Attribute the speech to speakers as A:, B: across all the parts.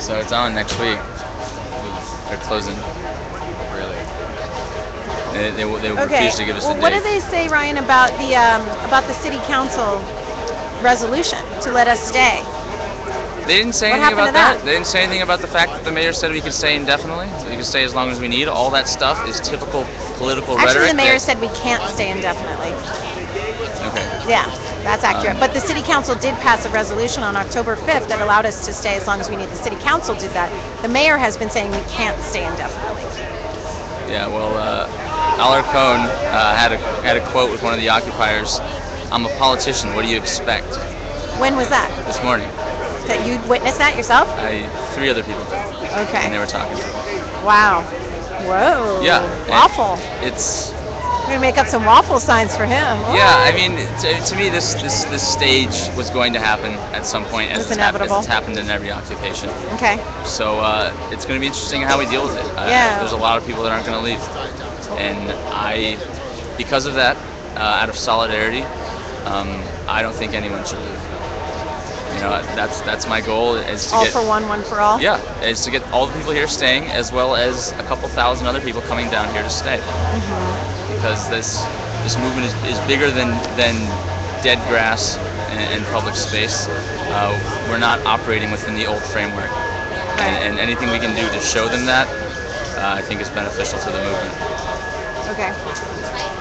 A: So it's on next week. They're closing. Really? They refuse to give us a date.
B: What do they say, Ryan, about the city council resolution to let us stay?
A: They didn't say anything about that. They didn't say anything about the fact that the mayor said we could stay indefinitely. We could stay as long as we need. All that stuff is typical political rhetoric.
B: Actually, the mayor said we can't stay indefinitely.
A: Okay.
B: Yeah, that's accurate. But the city council did pass a resolution on October 5th that allowed us to stay as long as we need. The city council did that. The mayor has been saying we can't stay indefinitely.
A: Yeah, well, Alarcón had a quote with one of the occupiers. "I'm a politician. What do you expect?"
B: When was that?
A: This morning.
B: That you witnessed that yourself?
A: 3 other people.
B: Okay.
A: And they were talking.
B: Wow. Whoa.
A: Yeah.
B: Waffle.
A: It's.
B: We're gonna make up some waffle signs for him.
A: Yeah, I mean, to me, this stage was going to happen at some point, as it's happened in every occupation.
B: Okay.
A: So it's going to be interesting how we deal with it.
B: Yeah.
A: There's a lot of people that aren't going to leave, and because of that, out of solidarity, I don't think anyone should leave. You know, that's my goal. Is to
B: all for one for all.
A: Yeah, is to get all the people here staying, as well as a couple thousand other people coming down here to stay.
B: Mm-hmm.
A: Because this movement is bigger than dead grass and public space. We're not operating within the old framework, and anything we can do to show them that, I think is beneficial to the movement.
B: Okay.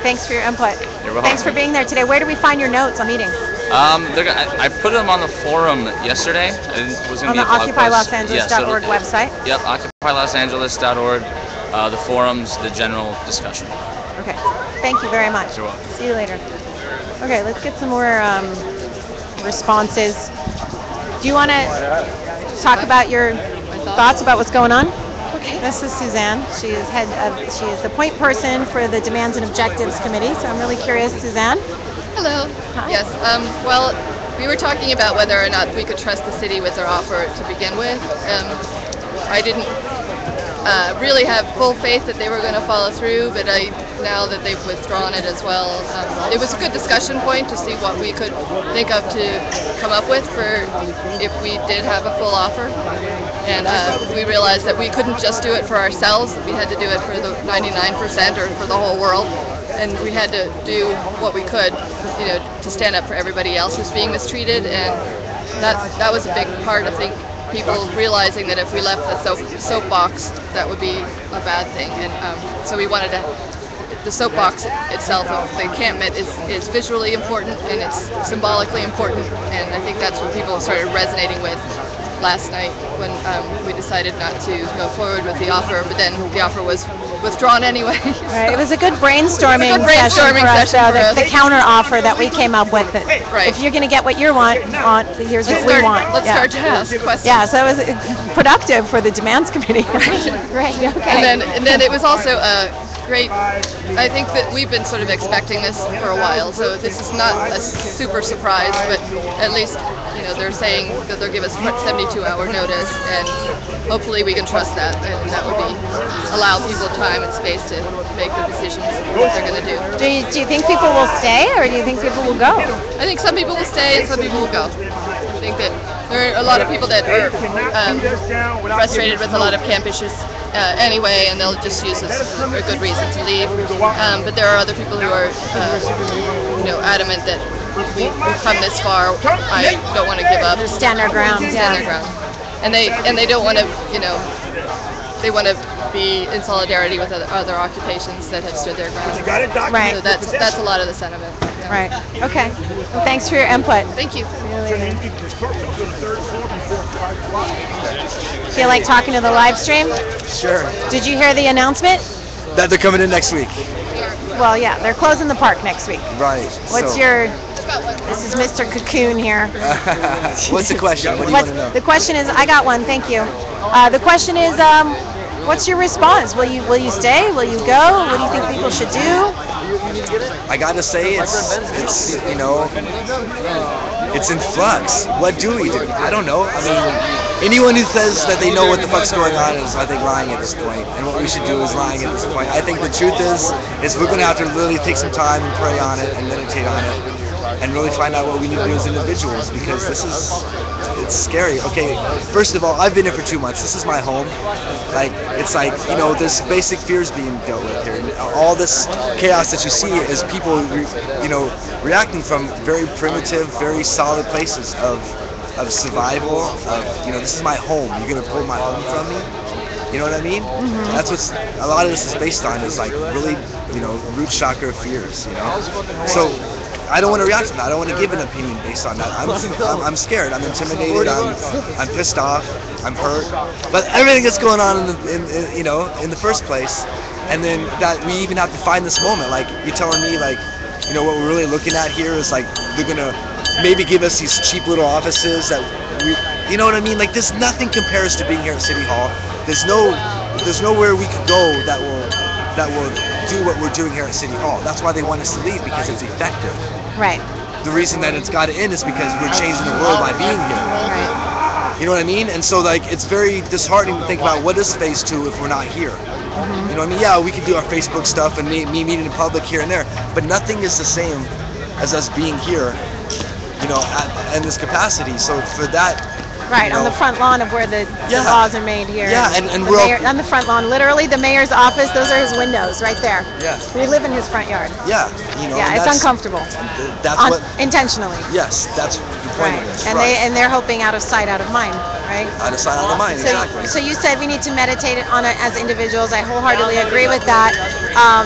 B: Thanks for your input.
A: You're welcome.
B: Thanks for being there today. Where do we find your notes on meeting?
A: I put them on the forum yesterday. It was going to be
B: on the OccupyLosAngeles.org website?
A: Yep, OccupyLosAngeles.org, the forums, the general discussion.
B: Okay. Thank you very much.
A: You're welcome.
B: See you later. Okay, let's get some more responses. Do you want to talk about your thoughts about what's going on? Okay. This is Suzanne. She is the point person for the Demands and Objectives Committee. So I'm really curious, Suzanne.
C: Hello.
B: Hi.
C: Yes. Well, we were talking about whether or not we could trust the city with our offer to begin with. I didn't really have full faith that they were going to follow through, but now that they've withdrawn it as well, it was a good discussion point to see what we could think of to come up with for if we did have a full offer. And we realized that we couldn't just do it for ourselves, we had to do it for the 99% or for the whole world. And we had to do what we could, to stand up for everybody else who's being mistreated. And that was a big part, I think, people realizing that if we left the soapbox, that would be a bad thing. And so we wanted the soapbox itself, the encampment, is visually important and it's symbolically important. And I think that's what people started resonating with last night when we decided not to go forward with the offer, but then the offer was withdrawn anyway.
B: Right. It was a good brainstorming session for us, the counter offer that we came up with.
C: Right.
B: If you're going to get what you want, here's what we want.
C: Let's start to ask questions.
B: Yeah, so it was productive for the Demands Committee. Great, okay.
C: And then it was also great. I think that we've been sort of expecting this for a while, so this is not a super surprise, but at least they're saying that they'll give us 72-hour notice, and hopefully we can trust that, and that would allow people time and space to make the decisions what they're going to do.
B: Do you think people will stay, or do you think people will go?
C: I think some people will stay and some people will go. I think that there are a lot of people that are frustrated with a lot of camp issues anyway, and they'll just use this as a good reason to leave. But there are other people who are, adamant that we've come this far. I don't want to give up.
B: Stand our ground.
C: Stand their ground. And they don't want to, they want to be in solidarity with other occupations that have stood their ground.
B: Right.
C: So that's a lot of the sentiment. Yeah.
B: Right. Okay. Well, thanks for your input.
C: Thank you.
B: Feel like talking to the live stream?
D: Sure.
B: Did you hear the announcement?
D: That they're coming in next week.
B: Well, yeah, they're closing the park next week.
D: Right.
B: This is Mr. Cocoon here.
D: What's the question? What do you want to know?
B: The question is, I got one, thank you. The question is, what's your response? Will you stay? Will you go? What do you think people should do?
D: I gotta say, it's in flux. What do we do? I don't know. I mean, anyone who says that they know what the fuck's going on is, I think, lying at this point. And what we should do is lying at this point. I think the truth is we're gonna have to literally take some time and pray on it and meditate on it. and really find out what we need to do as individuals, because it's scary. Okay, first of all, I've been here for 2 months. This is my home. Like, it's like, there's basic fears being dealt with here. And all this chaos that you see is people, reacting from very primitive, very solid places of survival, of, this is my home. You're going to pull my home from me? You know what I mean?
B: Mm-hmm.
D: That's what a lot of this is based on, is like really, root chakra fears, So I don't want to react to that. I don't want to give an opinion based on that. I'm scared. I'm intimidated. I'm pissed off. I'm hurt. But everything that's going on in the first place, and then that we even have to find this moment. Like, you're telling me, like, what we're really looking at here is like they're gonna maybe give us these cheap little offices that we, you know what I mean? Like, there's nothing compares to being here at City Hall. There's nowhere we could go that will do what we're doing here at City Hall. That's why they want us to leave, because it's effective.
B: Right.
D: The reason that it's got to end is because we're changing the world by being here.
B: Right.
D: You know what I mean? And so, like, it's very disheartening to think about what is phase 2 if we're not here.
B: Mm-hmm.
D: You know what I mean? Yeah, we can do our Facebook stuff and me meeting in public here and there, but nothing is the same as us being here, in this capacity. So for that,
B: Right, on the front lawn of where the laws are made here.
D: Yeah, and
B: the mayor, on the front lawn, literally the mayor's office, those are his windows right there.
D: Yeah.
B: We live in his front yard.
D: Yeah,
B: Yeah, it's uncomfortable.
D: That's what
B: intentionally.
D: Yes, that's the point
B: Right.
D: of this.
B: And they're hoping out of sight, out of mind, right?
D: Out of sight, out of mind, exactly.
B: So you said we need to meditate on it as individuals. I wholeheartedly agree with that.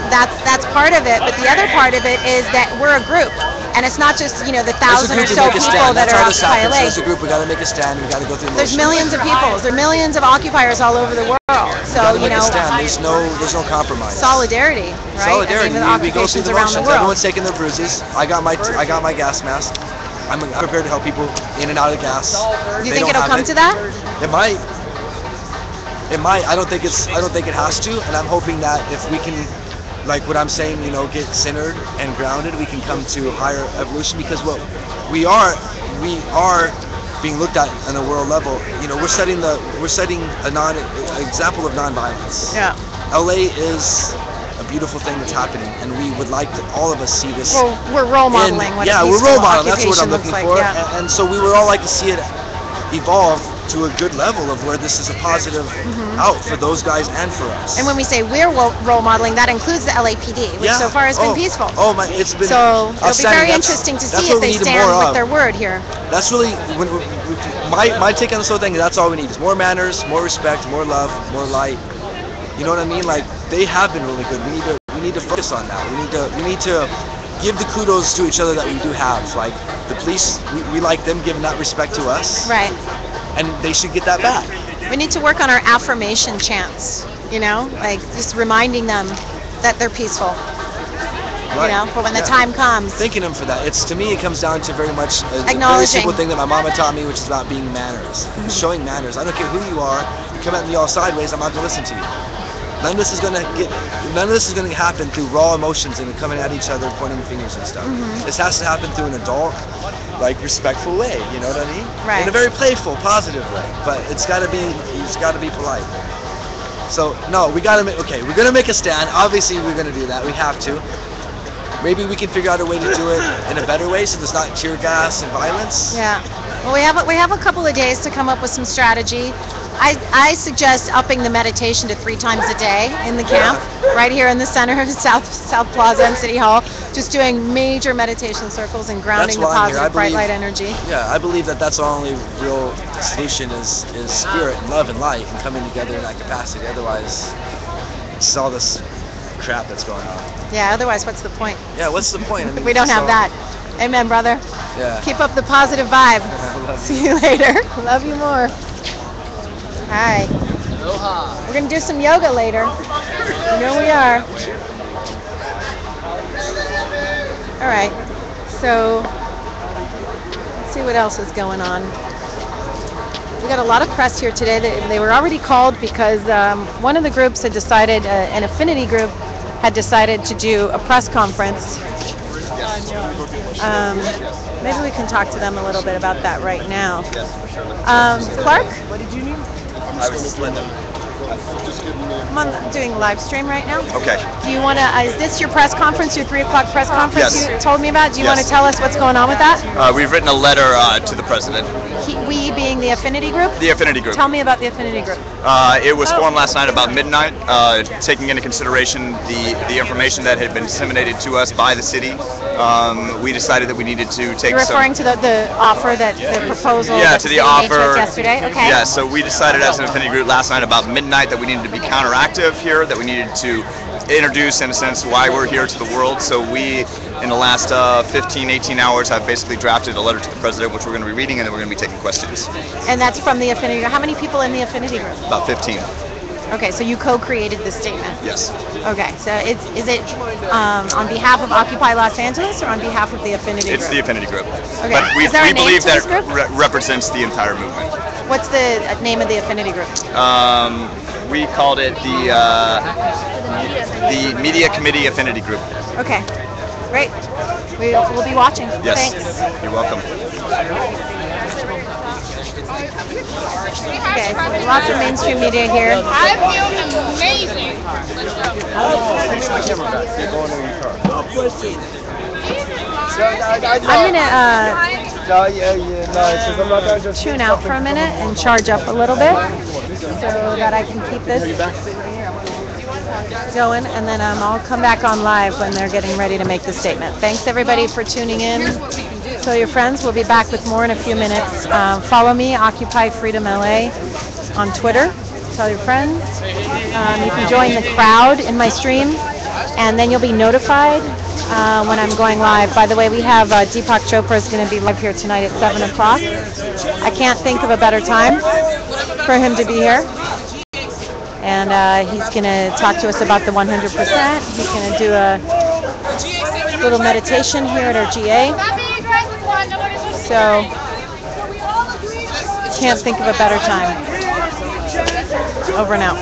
B: That's part of it, but the other part of it is that we're a group. And it's not just, the 1,000 or so people that are occupying LA.
D: There's a group, we got to make a stand, we got to go through the
B: There's millions of people. There are millions of occupiers all over the world. So,
D: make a stand. There's no compromise.
B: Solidarity, right?
D: Solidarity. We go through the motions. Everyone's taking their bruises. I got my gas mask. I'm prepared to help people in and out of gas.
B: Do you think it'll come to that?
D: It might. It might. I don't think it has to, and I'm hoping that if we can, like what I'm saying, get centered and grounded, we can come to higher evolution, because what we are being looked at on a world level. We're setting an example of nonviolence.
B: Yeah.
D: LA is a beautiful thing that's happening, and we would like to, all of us, see this.
B: Well, we're role modeling what a peaceful
D: we're role modeling. That's what I'm looking
B: like,
D: for.
B: Yeah.
D: And so we would all like to see it evolve to a good level of where this is a positive out for those guys and for us.
B: And when we say we're role modeling, that includes the LAPD, which so far has been peaceful.
D: Oh my, it's been
B: so it'll be very interesting to see if they stand with their word here.
D: That's really my take on this whole thing. That's all we need is more manners, more respect, more love, more light. You know what I mean? Like, they have been really good. We need to focus on that. We need to give the kudos to each other that we do have. Like the police, we like them giving that respect to us.
B: Right.
D: And they should get that back.
B: We need to work on our affirmation chants, like just reminding them that they're peaceful.
D: Right.
B: For when the time comes.
D: Thanking them for that. To me, it comes down to very much a very simple thing that my mama taught me, which is about being manners. Showing manners. I don't care who you are, you come at me all sideways, I'm not going to listen to you. None of this is going to happen through raw emotions and coming at each other, pointing fingers and stuff. This has to happen through an adult, like, respectful way. You know what I mean?
B: Right.
D: In a very playful, positive way. But it's got to be polite. So no, we're going to make a stand. Obviously, we're going to do that. We have to. Maybe we can figure out a way to do it in a better way, so there's not tear gas and violence.
B: Yeah. Well, we have a couple of days to come up with some strategy. I suggest upping the meditation to 3 times a day in the camp, right here in the center of South Plaza and City Hall. Just doing major meditation circles and grounding the positive bright light energy.
D: Yeah, I believe that that's our only real solution is spirit and love and light and coming together in that capacity. Otherwise, it's all this crap that's going on.
B: Yeah, otherwise what's the point?
D: Yeah, what's the point? I mean,
B: we don't have that. Amen, brother.
D: Yeah.
B: Keep up the positive vibe. See you later. Love you more. Hi. Aloha. We're going to do some yoga later. You know we are. All right. So, let's see what else is going on. We got a lot of press here today. They were already called because one of the groups had decided, an affinity group, had decided to do a press conference. Maybe we can talk to them a little bit about that right now. Clark?
D: What did you need? I was just letting them.
B: I'm doing live stream right now.
E: Okay.
B: Do you want to, is this your press conference, your 3 o'clock press conference
E: Yes.
B: you told me about? Do you
E: Yes.
B: want to tell us what's going on with that?
E: We've written a letter to the president.
B: We being the affinity group?
E: The affinity group.
B: Tell me about the affinity group.
E: It was formed last night about midnight, taking into consideration the information that had been disseminated to us by the city. We decided that we needed to take
B: You're referring to the offer that, the proposal
E: Yeah,
B: that
E: to
B: the
E: the
B: city made to us
E: offer.
B: yesterday? Okay.
E: Yeah, so we decided as an affinity group last night about midnight that we needed to be counteractive here, that we needed to introduce, in a sense, why we're here to the world. So we, in the last 15, 18 hours, have basically drafted a letter to the president, which we're going to be reading, and then we're going to be taking questions.
B: And that's from the affinity group. How many people in the affinity group?
E: About 15.
B: Okay, so you co-created this statement.
E: Yes.
B: Okay, so is it on behalf of Occupy Los Angeles or on behalf of the affinity group?
E: It's the affinity group.
B: Okay.
E: But we
B: Is there a name
E: believe
B: to
E: that
B: this group?
E: it represents the entire movement.
B: What's the name of the affinity group?
E: We called it the Media Committee Affinity Group.
B: Okay, great. We'll be watching.
E: Yes.
B: Thanks.
E: You're welcome.
B: Okay, so lots of mainstream media here.
F: I feel amazing.
B: I'm gonna tune out for a minute and charge up a little bit so that I can keep this going, and then I'll come back on live when they're getting ready to make the statement. Thanks everybody for tuning in. Tell your friends. We'll be back with more in a few minutes. Follow me, Occupy Freedom LA, on Twitter. Tell your friends. You can join the crowd in my stream, and then you'll be notified when I'm going live. By the way, we have Deepak Chopra is going to be live here tonight at 7 o'clock. I can't think of a better time for him to be here. And he's going to talk to us about the 100%. He's going to do a little meditation here at our GA. So, can't think of a better time. Over and out.